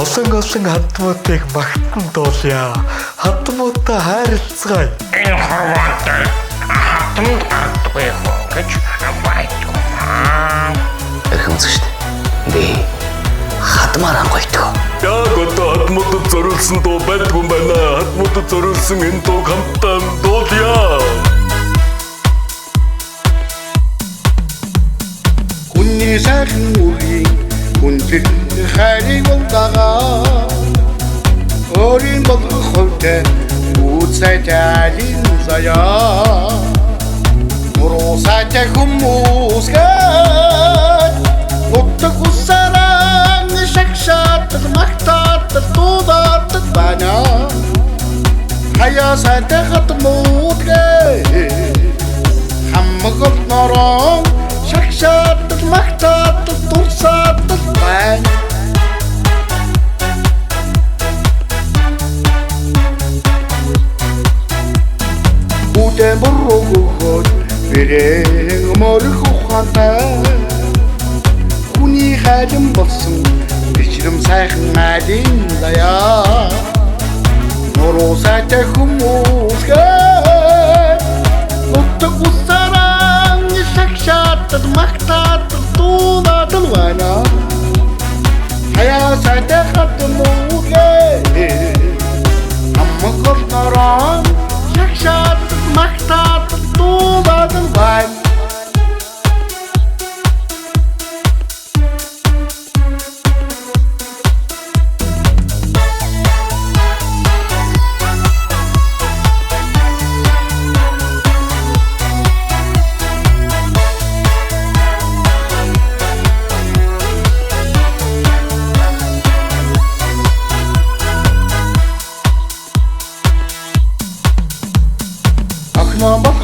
Олон хатмуудыг магтан дуулъя. Хатмуудтай хайрлцгаая. Энэ хормонтой хатмд гардгүй хүн гэж байдгүй. Эрхэм зүгт. Би хатмаар ангойдгоо. Яг одоо хатмуудад зориулсан дуу байдгүй юм байна. Хатмуудад зориулсан энэ дууг хамтдаа дуулъя. Хүний сайхан үгийн хүндлэг хайрыг болдагаа өөрийн болгох хувьтай үсэй талин заяа муруу сайтай хүмүүсгээд утдаг усаран шагшаатад магтаатад дуудаатад байна хаяа сайтай хатмуудгээ хаммагол норон шагшаатад магтаатад дурсаатад байна Uden borrogod Bireng mörk ухаантай Хүний хайрын болсон Бичрэм сайхан айлын даяа Нуруу сайтай хүмүүсгээ Утдаг усаран шагшаатад магтаатад дуудаатад байна Хаяа сайтай хатмуудгээ Аммагол норон шагшаатад магтаатад дуудаатад байна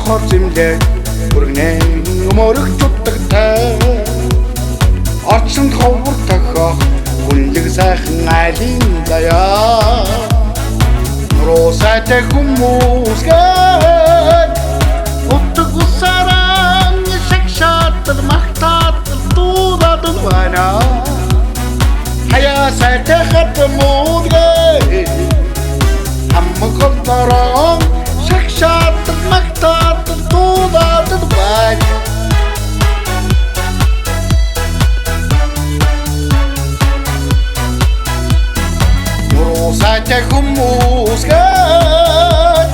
болохоор зэмлээ бүргнээ мөрөх тутагтай орчинд ховор тахах хүнлэг сайхан айлын даяа нуруу сайтай хүмүүсгээд утдаг усаран шагшаатад магтаатад дуудаатад байна хаяа сайтай хатмуудгээ хаммагол норон шагшаатад магтаатад дуудаатад байна Нуруу сайтай хүмүүсгээд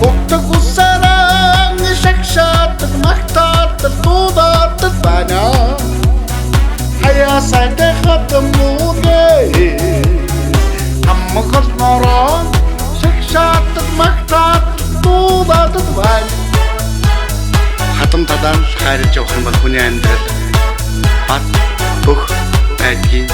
утдаг усаран шагшаатад магтаатад дуудаатад байна хаяа сайтай хатмуудгээ хаммагол норон шагшаатад магтаатад дуудаатад байна хатам тадан хайрлаж явах юм бол хүний амьдрал бат бүх байдгийн